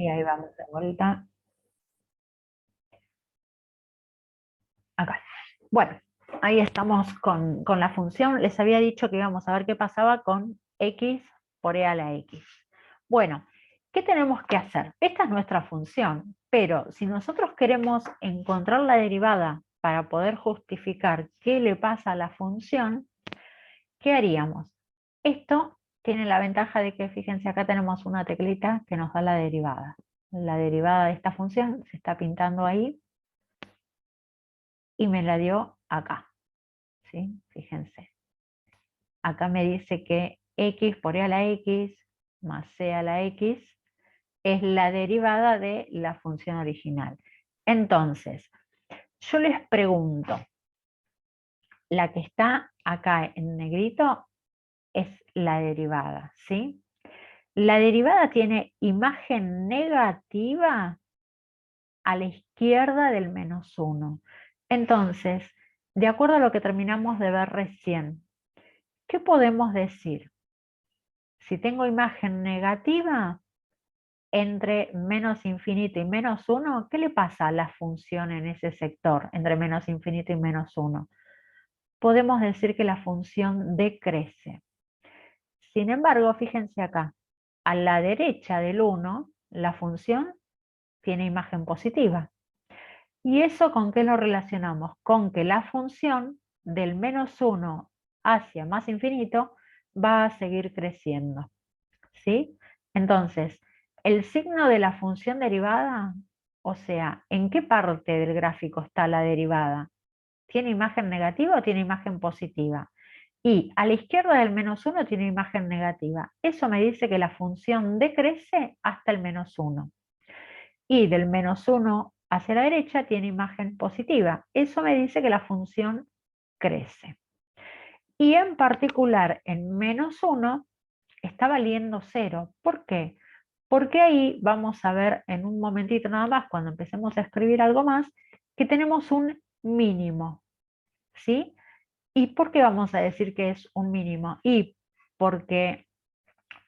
Y ahí vamos de vuelta acá. Bueno, ahí estamos con la función. Les había dicho que íbamos a ver qué pasaba con x por e a la x. Bueno, ¿qué tenemos que hacer? Esta es nuestra función, pero si nosotros queremos encontrar la derivada para poder justificar qué le pasa a la función, ¿qué haríamos? Esto tiene la ventaja de que, fíjense, acá tenemos una teclita que nos da la derivada. La derivada de esta función se está pintando ahí y me la dio acá. ¿Sí? Fíjense. Acá me dice que x por e a la x más c a la x es la derivada de la función original. Entonces, yo les pregunto, la que está acá en negrito es la derivada, ¿sí? La derivada tiene imagen negativa a la izquierda del menos 1. Entonces, de acuerdo a lo que terminamos de ver recién, ¿qué podemos decir? Si tengo imagen negativa entre menos infinito y menos 1, ¿qué le pasa a la función en ese sector, entre menos infinito y menos 1? Podemos decir que la función decrece. Sin embargo, fíjense acá, a la derecha del 1, la función tiene imagen positiva. ¿Y eso con qué lo relacionamos? Con que la función del menos 1 hacia más infinito va a seguir creciendo. ¿Sí? Entonces, el signo de la función derivada, o sea, ¿en qué parte del gráfico está la derivada? ¿Tiene imagen negativa o tiene imagen positiva? Y a la izquierda del menos 1 tiene imagen negativa. Eso me dice que la función decrece hasta el menos 1. Y del menos 1 hacia la derecha tiene imagen positiva. Eso me dice que la función crece. Y en particular en menos 1 está valiendo 0. ¿Por qué? Porque ahí vamos a ver en un momentito nada más, cuando empecemos a escribir algo más, que tenemos un mínimo. ¿Sí? ¿Y por qué vamos a decir que es un mínimo? Y porque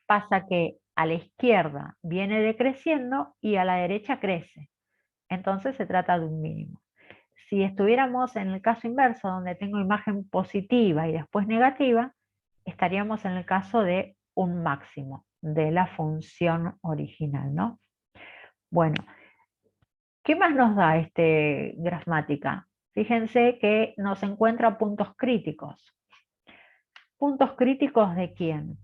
pasa que a la izquierda viene decreciendo y a la derecha crece. Entonces se trata de un mínimo. Si estuviéramos en el caso inverso, donde tengo imagen positiva y después negativa, estaríamos en el caso de un máximo de la función original, ¿no? Bueno, ¿qué más nos da este gramática? Fíjense que nos encuentra puntos críticos. ¿Puntos críticos de quién?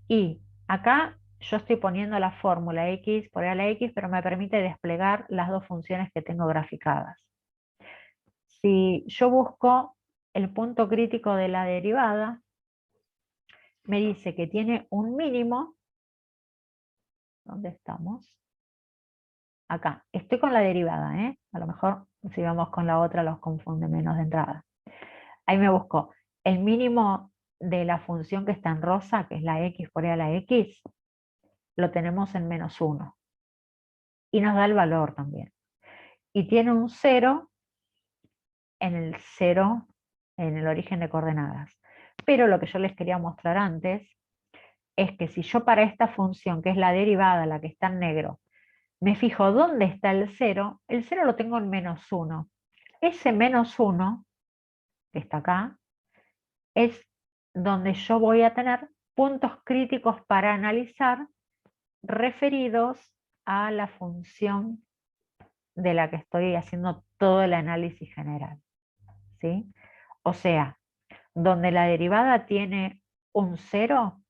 Y acá yo estoy poniendo la fórmula x por e a la x, pero me permite desplegar las dos funciones que tengo graficadas. Si yo busco el punto crítico de la derivada, me dice que tiene un mínimo. ¿Dónde estamos? Acá. Estoy con la derivada, ¿eh? A lo mejor si vamos con la otra los confunde menos de entrada. Ahí me busco el mínimo de la función que está en rosa, que es la x por e a la x, lo tenemos en menos 1. Y nos da el valor también. Y tiene un 0 en el 0, en el origen de coordenadas. Pero lo que yo les quería mostrar antes es que si yo para esta función, que es la derivada, la que está en negro, me fijo dónde está el 0 lo tengo en menos 1. Ese menos 1, que está acá, es donde yo voy a tener puntos críticos para analizar referidos a la función de la que estoy haciendo todo el análisis general. ¿Sí? O sea, donde la derivada tiene un 0,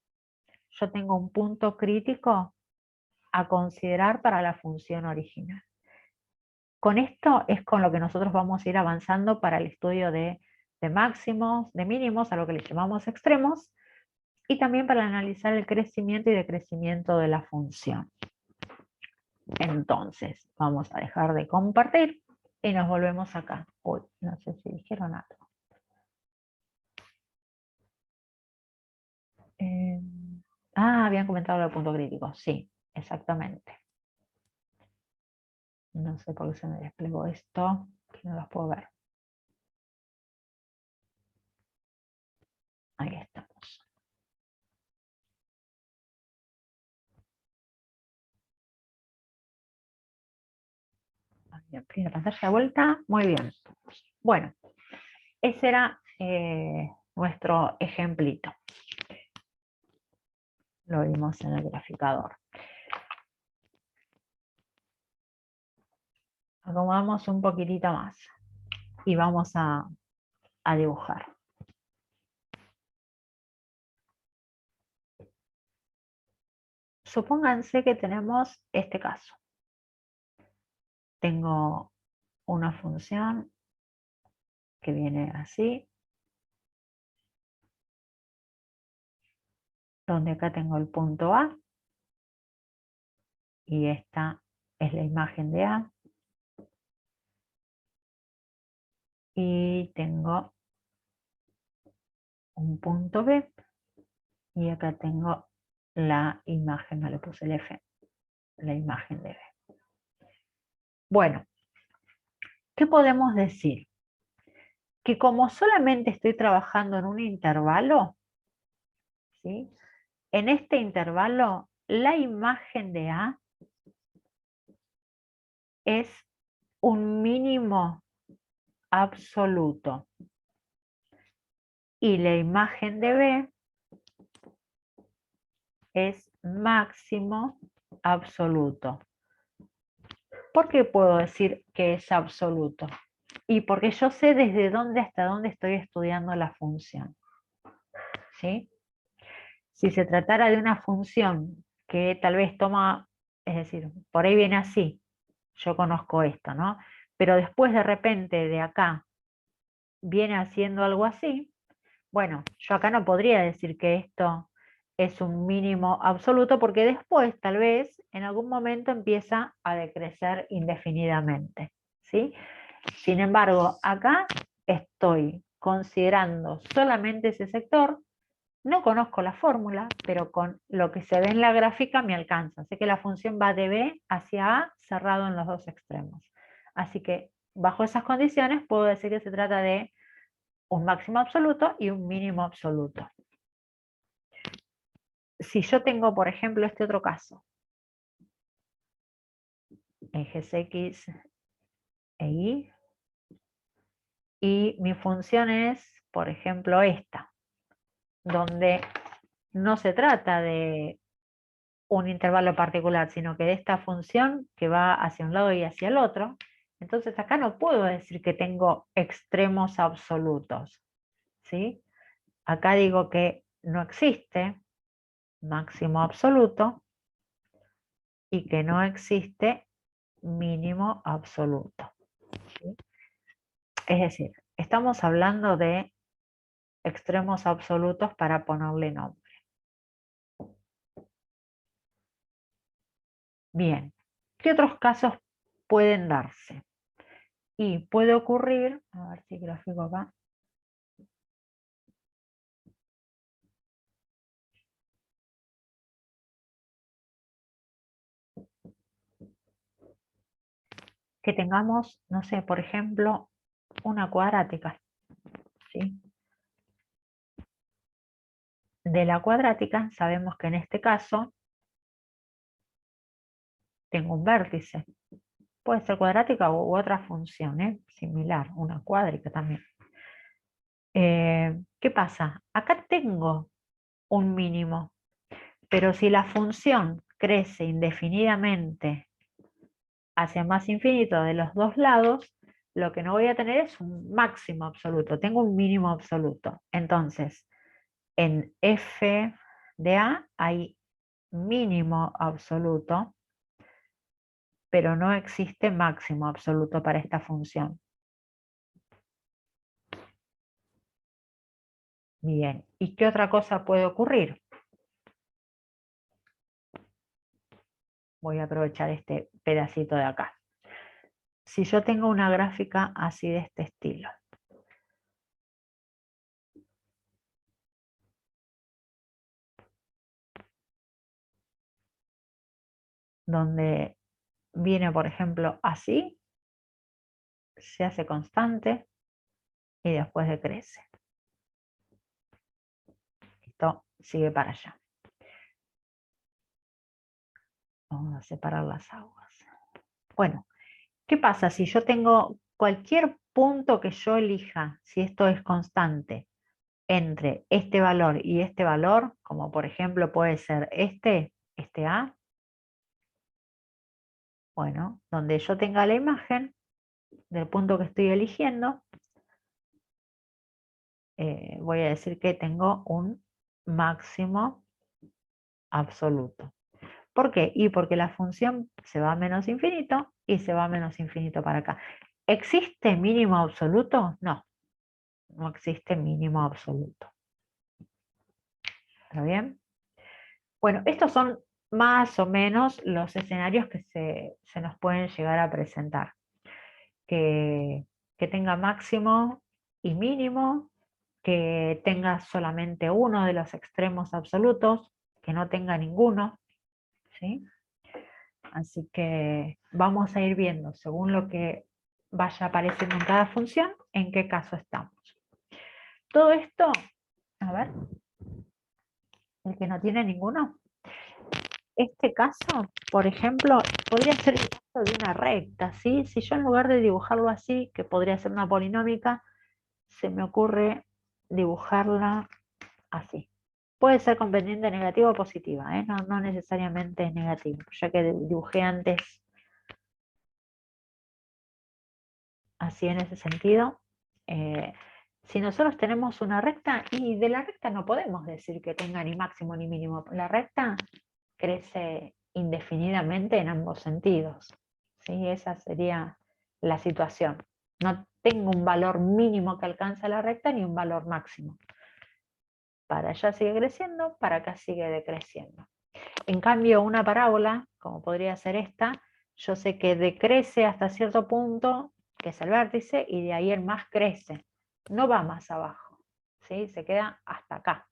yo tengo un punto crítico a considerar para la función original. Con esto es con lo que nosotros vamos a ir avanzando para el estudio de máximos, de mínimos, a lo que le llamamos extremos, y también para analizar el crecimiento y decrecimiento de la función. Entonces, vamos a dejar de compartir y nos volvemos acá. Uy, no sé si dijeron algo. Habían comentado el punto crítico. Sí, exactamente. No sé por qué se me desplegó esto, que no los puedo ver. Ahí estamos. bien. La pantalla de vuelta, muy bien. Bueno, ese era nuestro ejemplito. Lo vimos en el graficador. Acomodamos un poquitito más y vamos a dibujar. Supónganse que tenemos este caso. Tengo una función que viene así, donde acá tengo el punto A, y esta es la imagen de A, y tengo un punto B, y acá tengo la imagen, no le puse el F, la imagen de B. Bueno, ¿qué podemos decir? Que como solamente estoy trabajando en un intervalo, ¿sí? En este intervalo, la imagen de A es un mínimo absoluto y la imagen de B es máximo absoluto. ¿Por qué puedo decir que es absoluto? Y porque yo sé desde dónde hasta dónde estoy estudiando la función. ¿Sí? Si se tratara de una función que tal vez toma, es decir, por ahí viene así, yo conozco esto, ¿no? Pero después de repente de acá viene haciendo algo así, bueno, yo acá no podría decir que esto es un mínimo absoluto porque después tal vez en algún momento empieza a decrecer indefinidamente, ¿sí? Sin embargo, acá estoy considerando solamente ese sector, no conozco la fórmula, pero con lo que se ve en la gráfica me alcanza. Sé que la función va de B hacia A cerrado en los dos extremos. Así que bajo esas condiciones puedo decir que se trata de un máximo absoluto y un mínimo absoluto. Si yo tengo, por ejemplo, este otro caso, ejes X e Y, y mi función es, por ejemplo, esta, donde no se trata de un intervalo particular, sino que de esta función que va hacia un lado y hacia el otro, entonces acá no puedo decir que tengo extremos absolutos, ¿sí? Acá digo que no existe máximo absoluto y que no existe mínimo absoluto, ¿sí? Es decir, estamos hablando de extremos absolutos para ponerle nombre. Bien, ¿qué otros casos pueden darse? Y puede ocurrir, a ver si gráfico acá, que tengamos, no sé, por ejemplo, una cuadrática, ¿sí? De la cuadrática sabemos que en este caso tengo un vértice. Puede ser cuadrática u otra función, similar, una cuádrica también. ¿Qué pasa? Acá tengo un mínimo, pero si la función crece indefinidamente hacia más infinito de los dos lados, lo que no voy a tener es un máximo absoluto, tengo un mínimo absoluto. Entonces, en f de A hay mínimo absoluto, pero no existe máximo absoluto para esta función. Bien, ¿y qué otra cosa puede ocurrir? Voy a aprovechar este pedacito de acá. Si yo tengo una gráfica así de este estilo, donde viene, por ejemplo, así, se hace constante y después decrece. Esto sigue para allá. Vamos a separar las aguas. Bueno, ¿Qué pasa si yo tengo cualquier punto que yo elija, si esto es constante, entre este valor y este valor, como por ejemplo puede ser este A? Bueno, donde yo tenga la imagen del punto que estoy eligiendo, voy a decir que tengo un máximo absoluto. ¿Por qué? Y porque la función se va a menos infinito y se va a menos infinito para acá. ¿Existe mínimo absoluto? No, no existe mínimo absoluto. ¿Está bien? Bueno, estos son más o menos los escenarios que se nos pueden llegar a presentar. Que tenga máximo y mínimo, que tenga solamente uno de los extremos absolutos, que no tenga ninguno, ¿sí? Así que vamos a ir viendo, según lo que vaya apareciendo en cada función, en qué caso estamos. Todo esto, a ver, el que no tiene ninguno. Este caso, por ejemplo, podría ser el caso de una recta, ¿sí? Si yo en lugar de dibujarlo así, que podría ser una polinómica, se me ocurre dibujarla así. Puede ser con pendiente negativa o positiva, ¿eh? No necesariamente negativa, ya que dibujé antes así en ese sentido. Si nosotros tenemos una recta, y de la recta no podemos decir que tenga ni máximo ni mínimo, la recta crece indefinidamente en ambos sentidos, ¿sí? Esa sería la situación. No tengo un valor mínimo que alcanza la recta ni un valor máximo. Para allá sigue creciendo, para acá sigue decreciendo. En cambio, una parábola, como podría ser esta, yo sé que decrece hasta cierto punto, que es el vértice, y de ahí el más crece. No va más abajo, ¿sí? Se queda hasta acá.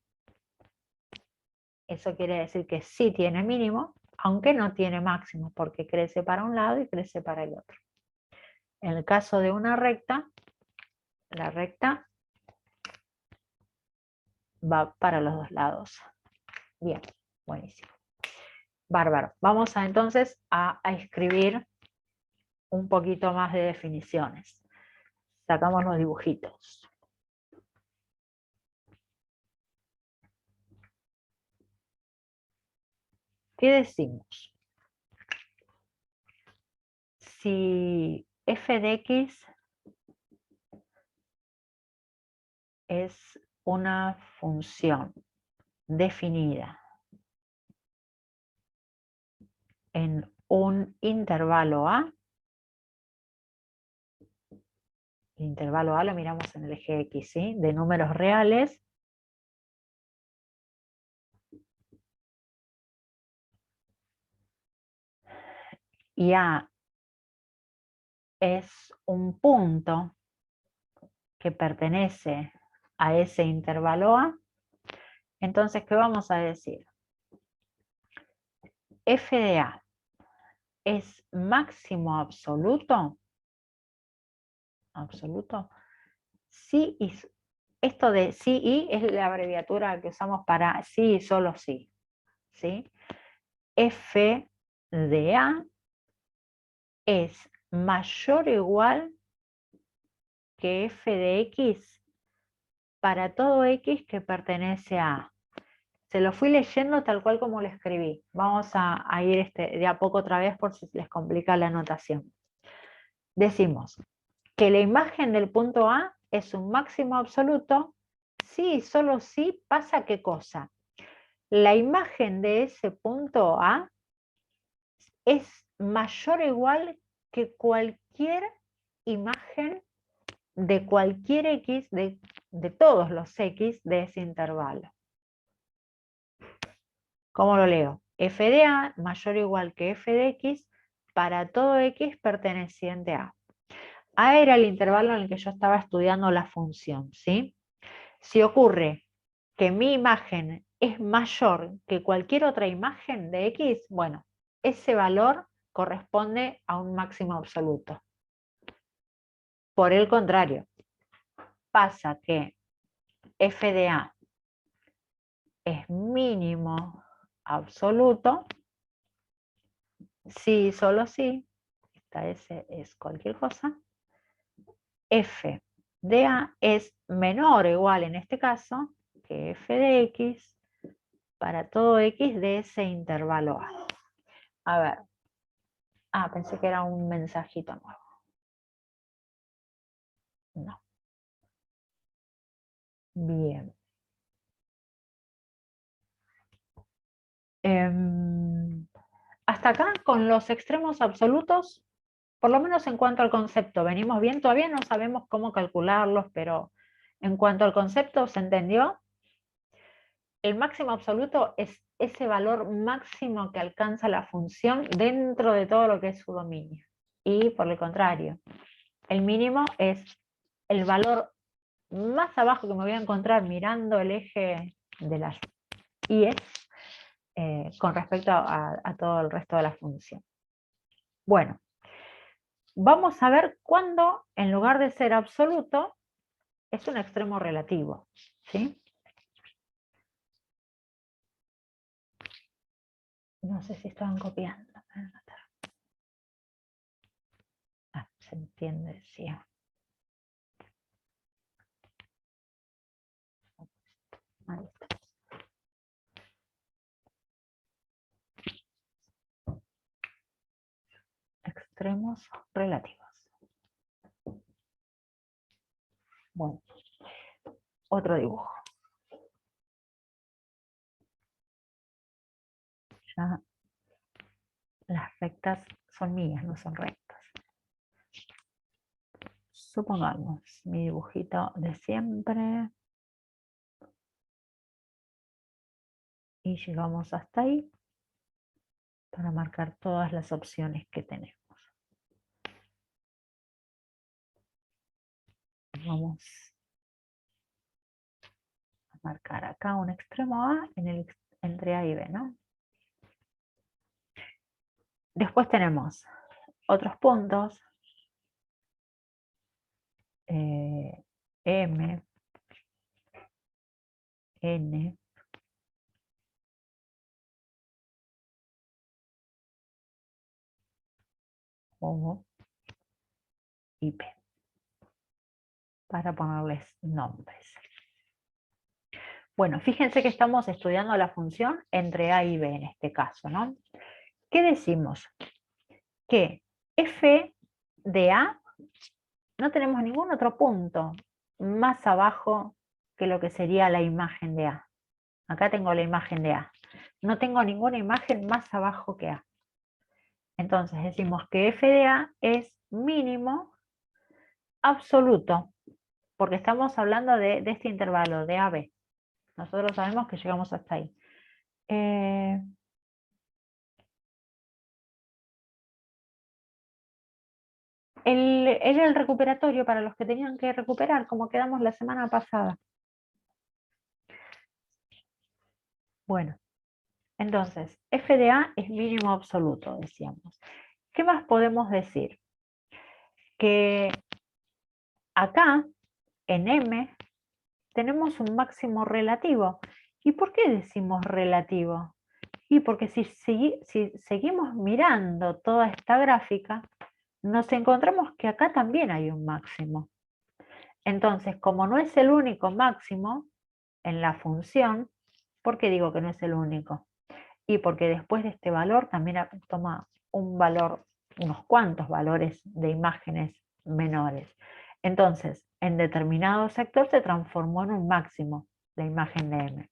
Eso quiere decir que sí tiene mínimo, aunque no tiene máximo, porque crece para un lado y crece para el otro. En el caso de una recta, la recta va para los dos lados. Bien, buenísimo. Bárbaro. Vamos entonces a escribir un poquito más de definiciones. Sacamos los dibujitos. ¿Qué decimos? Si f de x es una función definida en un intervalo A, el intervalo A lo miramos en el eje X, ¿sí? De números reales, y A es un punto que pertenece a ese intervalo A, entonces, ¿qué vamos a decir? F de A es máximo absoluto. Absoluto. Sí, y esto de sí y es la abreviatura que usamos para sí y solo sí. ¿Sí? F de A es mayor o igual que f de x para todo x que pertenece a A. Se lo fui leyendo tal cual como lo escribí. Vamos a ir de a poco otra vez por si les complica la anotación. Decimos que la imagen del punto A es un máximo absoluto si y solo si pasa ¿qué cosa? La imagen de ese punto A es mayor o igual que cualquier imagen de cualquier x, de todos los x de ese intervalo. ¿Cómo lo leo? F de A mayor o igual que f de x para todo x perteneciente a A. A era el intervalo en el que yo estaba estudiando la función, ¿sí? Si ocurre que mi imagen es mayor que cualquier otra imagen de x, bueno, ese valor corresponde a un máximo absoluto. Por el contrario, pasa que f de A es mínimo absoluto, sí, solo sí, esta S es cualquier cosa, f de A es menor o igual en este caso que f de X para todo X de ese intervalo A. A ver. Pensé que era un mensajito nuevo. No. Bien. Hasta acá con los extremos absolutos, por lo menos en cuanto al concepto, venimos bien. Todavía no sabemos cómo calcularlos, pero en cuanto al concepto, ¿se entendió? El máximo absoluto es ese valor máximo que alcanza la función dentro de todo lo que es su dominio. Y por el contrario, el mínimo es el valor más abajo que me voy a encontrar mirando el eje de las IES con respecto a todo el resto de la función. Bueno, vamos a ver cuándo en lugar de ser absoluto es un extremo relativo, ¿sí? No sé si estaban copiando. Se entiende, sí. Ahí está. Extremos relativos. Bueno, otro dibujo. Ya las rectas son mías, no son rectas. Supongamos mi dibujito de siempre. Y llegamos hasta ahí para marcar todas las opciones que tenemos. Vamos a marcar acá un extremo A entre A y B, ¿no? Después tenemos otros puntos. M, N, O y P, para ponerles nombres. Bueno, fíjense que estamos estudiando la función entre A y B en este caso, ¿no? ¿Qué decimos? Que f de A no tenemos ningún otro punto más abajo que lo que sería la imagen de A. Acá tengo la imagen de A. No tengo ninguna imagen más abajo que A. Entonces decimos que f de A es mínimo absoluto, porque estamos hablando de este intervalo de AB. Nosotros sabemos que llegamos hasta ahí. Era el recuperatorio para los que tenían que recuperar, como quedamos la semana pasada. Bueno, entonces, f de A es mínimo absoluto, decíamos. ¿Qué más podemos decir? Que acá, en M, tenemos un máximo relativo. ¿Y por qué decimos relativo? Y porque si seguimos mirando toda esta gráfica, nos encontramos que acá también hay un máximo. Entonces, como no es el único máximo en la función, ¿por qué digo que no es el único? Y porque después de este valor también toma un valor, unos cuantos valores de imágenes menores. Entonces, en determinado sector se transformó en un máximo la imagen de M.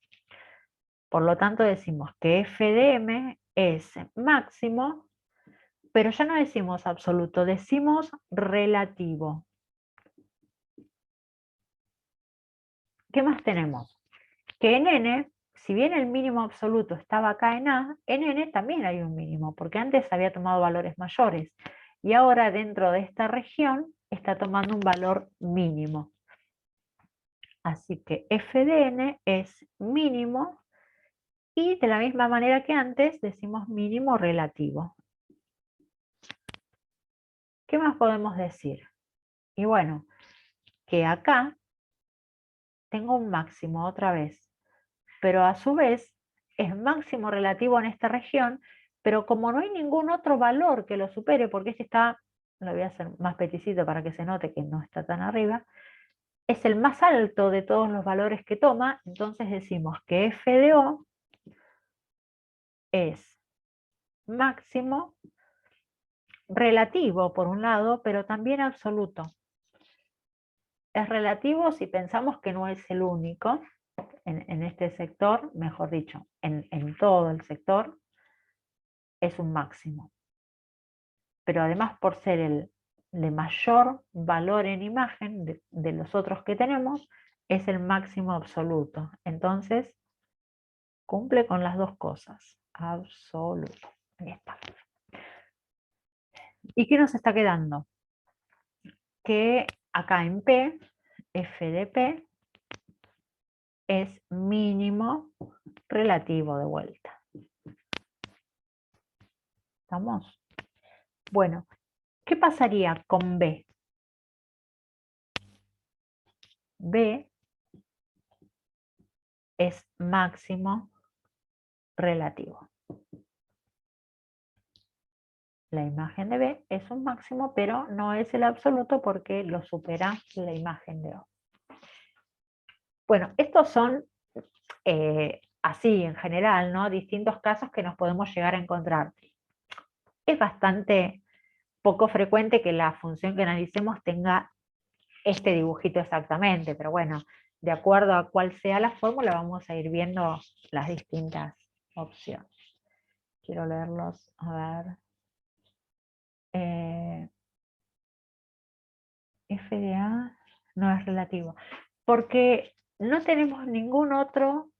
Por lo tanto, decimos que f de M es máximo, pero ya no decimos absoluto, decimos relativo. ¿Qué más tenemos? Que en N, si bien el mínimo absoluto estaba acá en A, en N también hay un mínimo, porque antes había tomado valores mayores. Y ahora dentro de esta región está tomando un valor mínimo. Así que f de n es mínimo y de la misma manera que antes decimos mínimo relativo. ¿Qué más podemos decir? Y bueno, que acá tengo un máximo otra vez, pero a su vez es máximo relativo en esta región, pero como no hay ningún otro valor que lo supere, porque este está lo voy a hacer más peticito para que se note que no está tan arriba, es el más alto de todos los valores que toma, entonces decimos que f de O es máximo relativo por un lado, pero también absoluto. Es relativo si pensamos que no es el único en este sector, mejor dicho, en todo el sector, es un máximo. Pero además por ser el de mayor valor en imagen de los otros que tenemos, es el máximo absoluto. Entonces, cumple con las dos cosas. Absoluto. Ahí está. ¿Y qué nos está quedando? Que acá en P, f de P, es mínimo relativo de vuelta. ¿Estamos? Bueno, ¿qué pasaría con B? B es máximo relativo. La imagen de B es un máximo, pero no es el absoluto porque lo supera la imagen de O. Bueno, estos son así en general, ¿no? Distintos casos que nos podemos llegar a encontrar. Es bastante poco frecuente que la función que analicemos tenga este dibujito exactamente, pero bueno, de acuerdo a cuál sea la fórmula vamos a ir viendo las distintas opciones. Quiero leerlos, a ver. F de A no es relativo, porque no tenemos ningún otro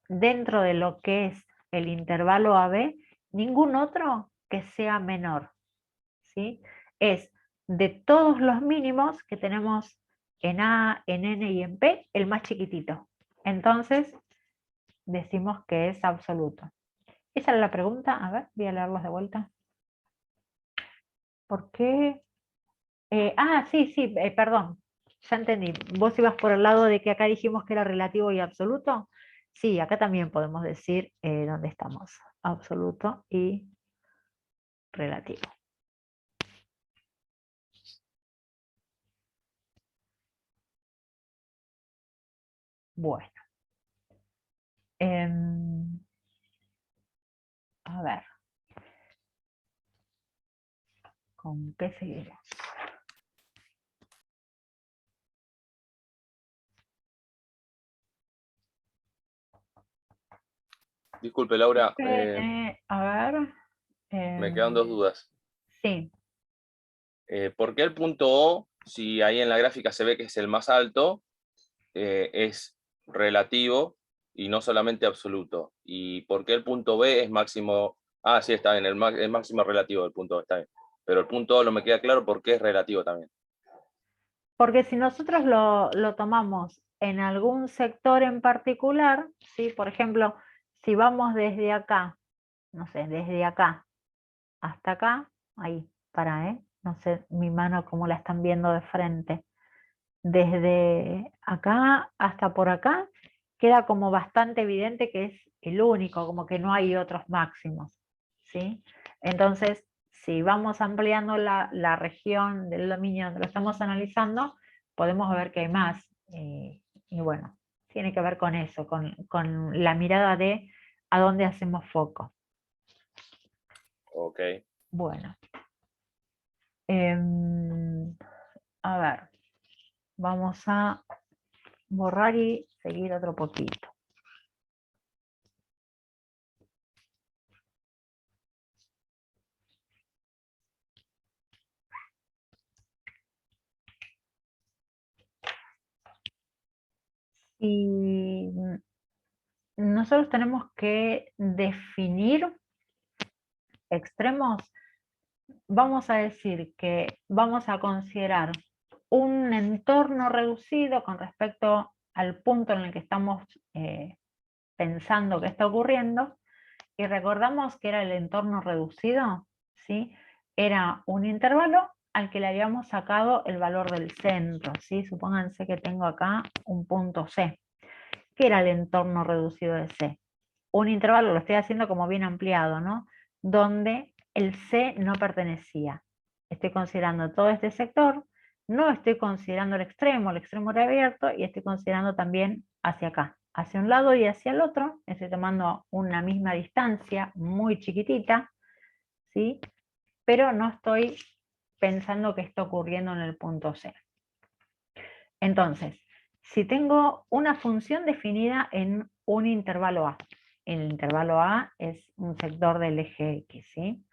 dentro de lo que es el intervalo AB, ningún otro que sea menor, ¿sí? Es de todos los mínimos que tenemos en A, en N y en P, el más chiquitito. Entonces, decimos que es absoluto. Esa era la pregunta. A ver, voy a leerlos de vuelta. ¿Por qué? Sí, perdón. Ya entendí. ¿Vos ibas por el lado de que acá dijimos que era relativo y absoluto? Sí, acá también podemos decir dónde estamos. Absoluto y relativo. Bueno. A ver. ¿Con qué seguimos? Disculpe, Laura, A ver. me quedan dos dudas. Sí. ¿Por qué el punto O, si ahí en la gráfica se ve que es el más alto, es relativo y no solamente absoluto? ¿Y por qué el punto B es máximo? Ah, sí, está bien, es máximo relativo el punto B, está bien. Pero el punto O no me queda claro por qué es relativo también. Porque si nosotros lo tomamos en algún sector en particular, ¿sí? Por ejemplo, si vamos desde acá, no sé, desde acá hasta acá, ahí, no sé mi mano cómo la están viendo de frente, desde acá hasta por acá, queda como bastante evidente que es el único, como que no hay otros máximos, ¿sí? Entonces, si vamos ampliando la región del dominio donde lo estamos analizando, podemos ver que hay más, y bueno, tiene que ver con eso, con la mirada de a dónde hacemos foco. Ok. Bueno, a ver, vamos a borrar y seguir otro poquito. Y nosotros tenemos que definir extremos. Vamos a decir que vamos a considerar un entorno reducido con respecto al punto en el que estamos pensando que está ocurriendo, y recordamos que era el entorno reducido, ¿sí? Era un intervalo al que le habíamos sacado el valor del centro, ¿sí? Supónganse que tengo acá un punto C. ¿Qué era el entorno reducido de C? Un intervalo, lo estoy haciendo como bien ampliado, ¿no? Donde el C no pertenecía. Estoy considerando todo este sector, no estoy considerando el extremo era abierto, y estoy considerando también hacia acá, hacia un lado y hacia el otro. Estoy tomando una misma distancia, muy chiquitita, ¿sí? Pero no estoy pensando que está ocurriendo en el punto C. Entonces, si tengo una función definida en un intervalo A, el intervalo A es un sector del eje X, ¿sí?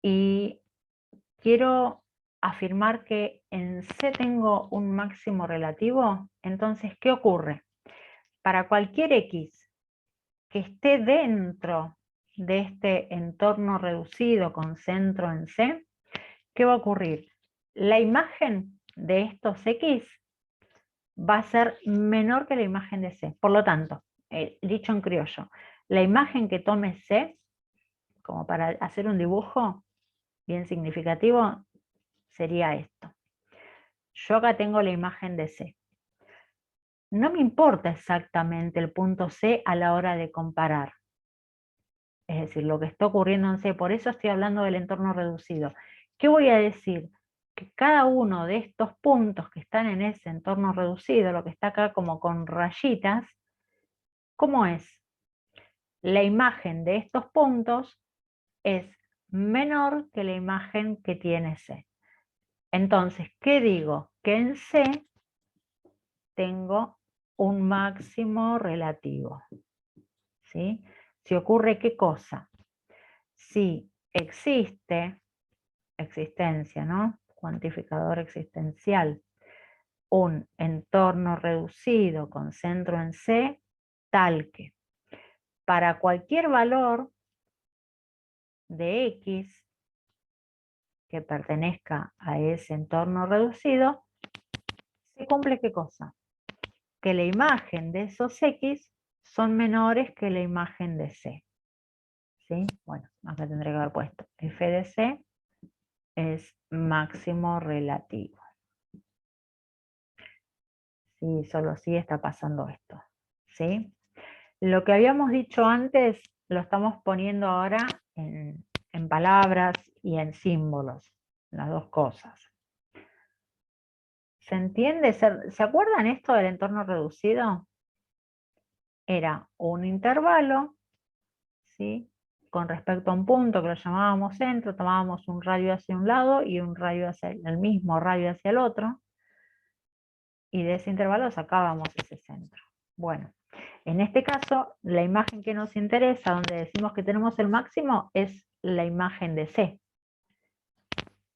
Y quiero afirmar que en C tengo un máximo relativo, entonces, ¿qué ocurre? Para cualquier X que esté dentro de este entorno reducido con centro en C, ¿qué va a ocurrir? La imagen de estos X va a ser menor que la imagen de C. Por lo tanto, dicho en criollo, la imagen que tome C, como para hacer un dibujo bien significativo, sería esto. Yo acá tengo la imagen de C. No me importa exactamente el punto C a la hora de comparar. Es decir, lo que está ocurriendo en C, por eso estoy hablando del entorno reducido. ¿Qué voy a decir? Que cada uno de estos puntos que están en ese entorno reducido, lo que está acá como con rayitas, ¿cómo es? La imagen de estos puntos es menor que la imagen que tiene C. Entonces, ¿qué digo? Que en C tengo un máximo relativo, ¿sí? Si ocurre, ¿qué cosa? Si existe, existencia, ¿no? Cuantificador existencial, un entorno reducido con centro en C, tal que para cualquier valor de X que pertenezca a ese entorno reducido, se cumple ¿qué cosa? Que la imagen de esos X son menores que la imagen de C. ¿Sí? Bueno, acá tendré que haber puesto f de C es máximo relativo. Sí, solo sí está pasando esto. ¿Sí? Lo que habíamos dicho antes lo estamos poniendo ahora en palabras y en símbolos, las dos cosas. ¿Se entiende? ¿Se acuerdan esto del entorno reducido? Era un intervalo, ¿sí? Con respecto a un punto que lo llamábamos centro, tomábamos un radio hacia un lado y un radio hacia el mismo radio hacia el otro, y de ese intervalo sacábamos ese centro. Bueno, en este caso, la imagen que nos interesa, donde decimos que tenemos el máximo, es la imagen de C.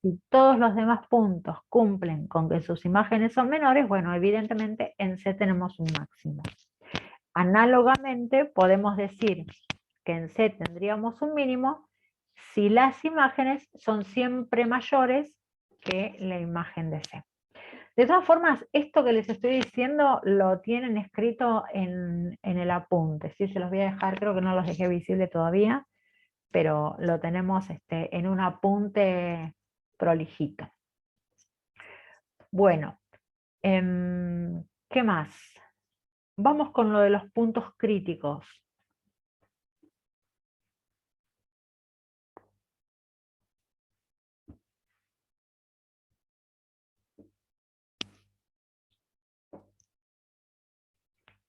Si todos los demás puntos cumplen con que sus imágenes son menores, bueno, evidentemente en C tenemos un máximo. Análogamente, podemos decir que en C tendríamos un mínimo si las imágenes son siempre mayores que la imagen de C. De todas formas, esto que les estoy diciendo lo tienen escrito en el apunte, ¿sí? Se los voy a dejar, creo que no los dejé visible todavía, pero lo tenemos en un apunte prolijito. Bueno, ¿qué más? Vamos con lo de los puntos críticos.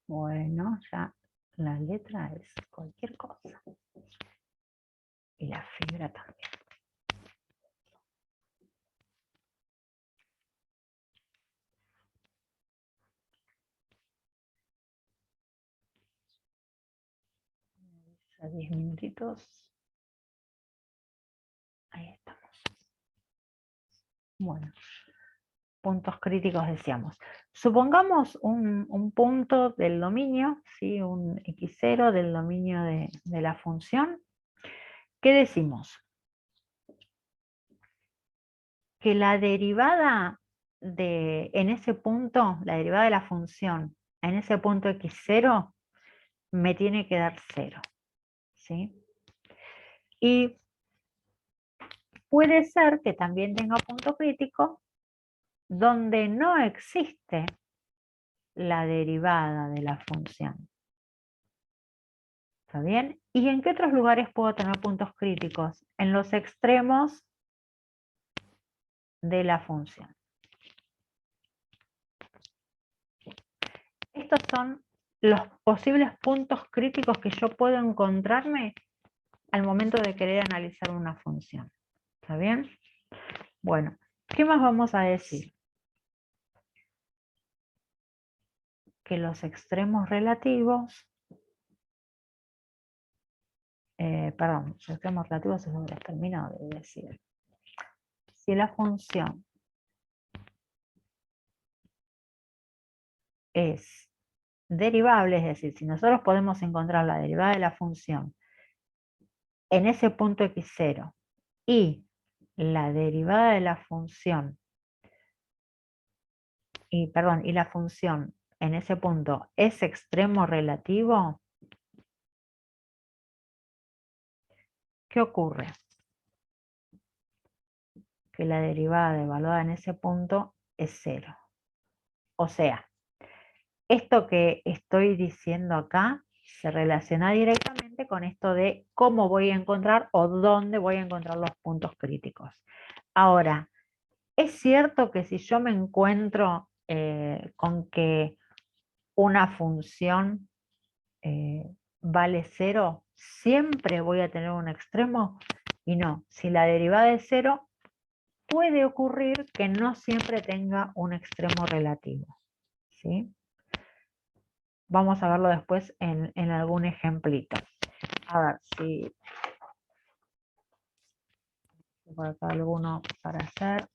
Bueno, ya la letra es cualquier cosa. Y la fibra también. A 10 minutitos. Ahí estamos. Bueno, puntos críticos decíamos. Supongamos un punto del dominio, ¿sí? Un x0 del dominio de la función. ¿Qué decimos? Que la derivada en ese punto, la derivada de la función en ese punto x0 me tiene que dar 0. ¿Sí? Y puede ser que también tenga punto crítico donde no existe la derivada de la función. ¿Está bien? ¿Y en qué otros lugares puedo tener puntos críticos? En los extremos de la función. Estos son los posibles puntos críticos que yo puedo encontrarme al momento de querer analizar una función. ¿Está bien? Bueno, ¿qué más vamos a decir? Que los extremos relativos, los extremos relativos es lo que les termino de decir. Si la función es derivable, es decir, si nosotros podemos encontrar la derivada de la función en ese punto x0 y la derivada de la función, y la función en ese punto es extremo relativo, ¿qué ocurre? Que la derivada evaluada en ese punto es 0. O sea, esto que estoy diciendo acá se relaciona directamente con esto de cómo voy a encontrar o dónde voy a encontrar los puntos críticos. Ahora, es cierto que si yo me encuentro con que una función vale 0, siempre voy a tener un extremo, y no, si la derivada es 0, puede ocurrir que no siempre tenga un extremo relativo, ¿sí? Vamos a verlo después en algún ejemplito. A ver si por acá alguno para hacer.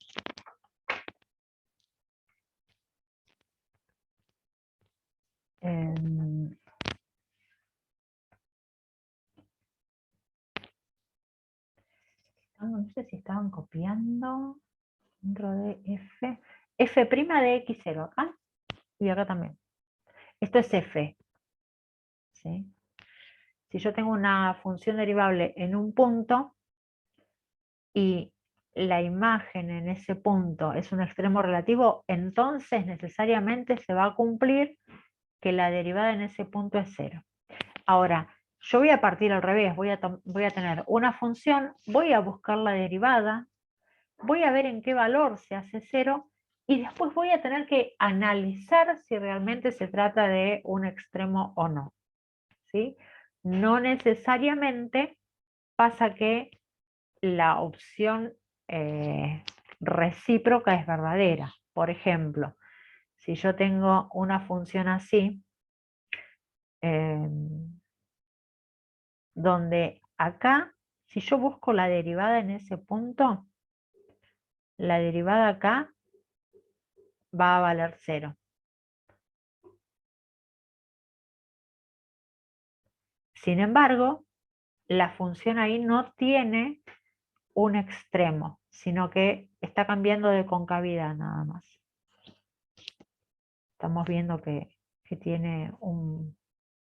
No sé si estaban copiando dentro de f. F' de x0 acá y acá también. Esto es f. ¿Sí? Si yo tengo una función derivable en un punto y la imagen en ese punto es un extremo relativo, entonces necesariamente se va a cumplir que la derivada en ese punto es 0. Ahora, yo voy a partir al revés, voy a tener una función, voy a buscar la derivada, voy a ver en qué valor se hace 0 y después voy a tener que analizar si realmente se trata de un extremo o no. ¿Sí? No necesariamente pasa que la opción recíproca es verdadera. Por ejemplo, si yo tengo una función así, donde acá, si yo busco la derivada en ese punto, la derivada acá va a valer 0. Sin embargo, la función ahí no tiene un extremo, sino que está cambiando de concavidad nada más. Estamos viendo que tiene un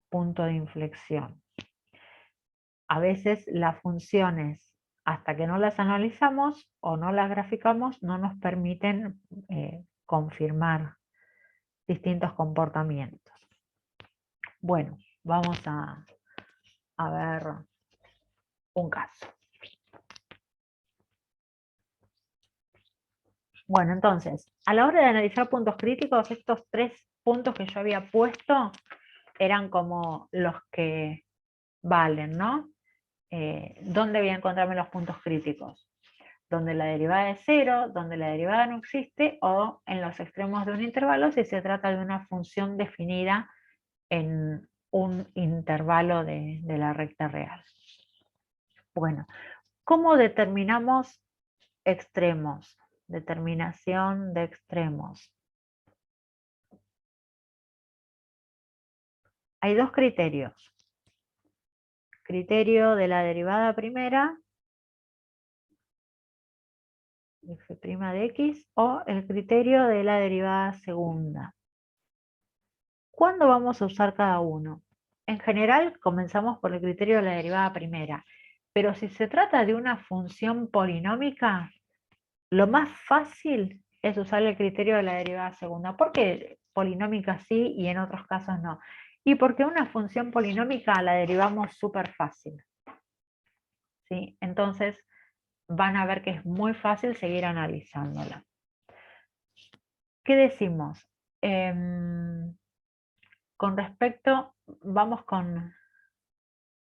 punto de inflexión. A veces las funciones, hasta que no las analizamos o no las graficamos, no nos permiten confirmar distintos comportamientos. Bueno, vamos a ver un caso. Bueno, entonces, a la hora de analizar puntos críticos, estos 3 puntos que yo había puesto eran como los que valen, ¿no? ¿Dónde voy a encontrarme los puntos críticos? Donde la derivada es 0, donde la derivada no existe, o en los extremos de un intervalo si se trata de una función definida en un intervalo de la recta real. Bueno, ¿cómo determinamos extremos? Determinación de extremos. Hay 2 criterios. Criterio de la derivada primera, f' de x, o el criterio de la derivada segunda. ¿Cuándo vamos a usar cada uno? En general, comenzamos por el criterio de la derivada primera, pero si se trata de una función polinómica, lo más fácil es usar el criterio de la derivada segunda. ¿Por qué polinómica sí y en otros casos no? Y porque una función polinómica la derivamos súper fácil. ¿Sí? Entonces van a ver que es muy fácil seguir analizándola. ¿Qué decimos? Con respecto, vamos con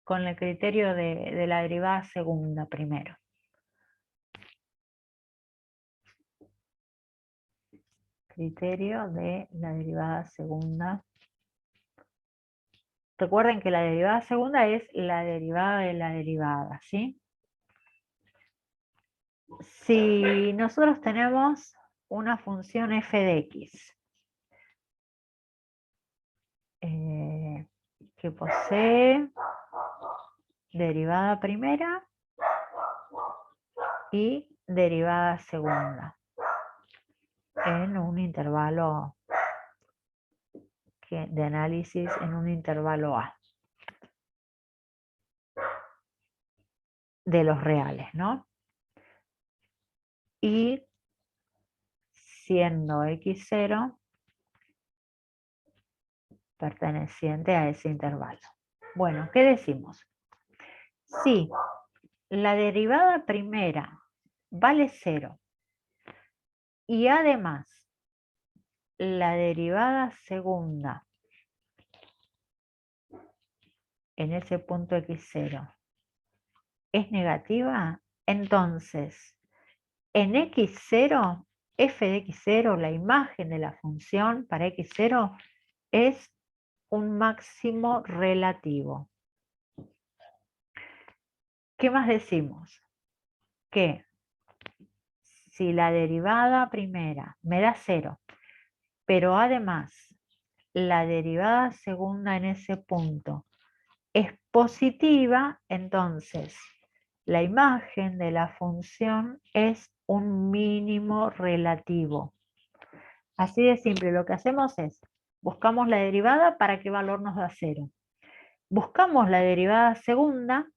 el criterio de la derivada segunda primero. Criterio de la derivada segunda. Recuerden que la derivada segunda es la derivada de la derivada, ¿sí? Si nosotros tenemos una función f de x que posee derivada primera y derivada segunda en un intervalo de análisis en un intervalo A de los reales, ¿no? Y siendo x0 perteneciente a ese intervalo. Bueno, ¿qué decimos? Si la derivada primera vale 0 y además la derivada segunda en ese punto x0 es negativa, entonces en x0, f de x0, la imagen de la función para x0 es un máximo relativo. ¿Qué más decimos? Que si la derivada primera me da 0, pero además la derivada segunda en ese punto es positiva, entonces la imagen de la función es un mínimo relativo. Así de simple, lo que hacemos es, buscamos la derivada para qué valor nos da 0. Buscamos la derivada segunda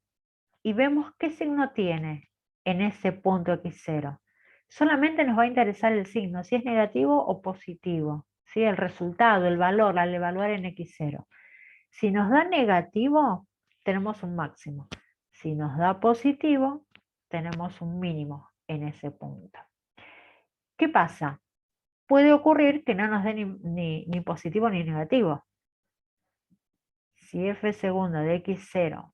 y vemos qué signo tiene en ese punto x0. Solamente nos va a interesar el signo, si es negativo o positivo, ¿sí? El resultado, el valor al evaluar en x0. Si nos da negativo, tenemos un máximo. Si nos da positivo, tenemos un mínimo en ese punto. ¿Qué pasa? Puede ocurrir que no nos dé ni positivo ni negativo. Si f segunda de x0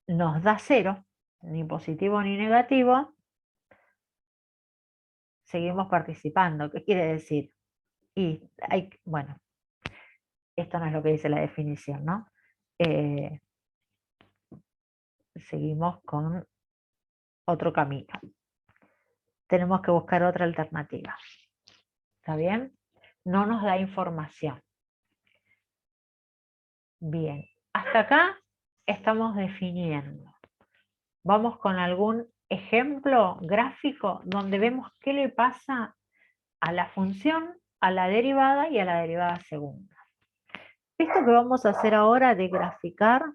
nos da 0, ni positivo ni negativo, seguimos participando. ¿Qué quiere decir? Bueno, esto no es lo que dice la definición, ¿no? Seguimos con otro camino. Tenemos que buscar otra alternativa. ¿Está bien? No nos da información. Bien, hasta acá estamos definiendo. Vamos con algún ejemplo gráfico donde vemos qué le pasa a la función, a la derivada y a la derivada segunda. Esto que vamos a hacer ahora de graficar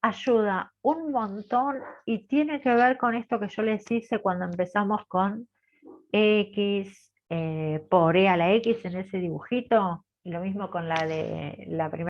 ayuda un montón y tiene que ver con esto que yo les hice cuando empezamos con x por e a la x en ese dibujito, y lo mismo con la de la primera.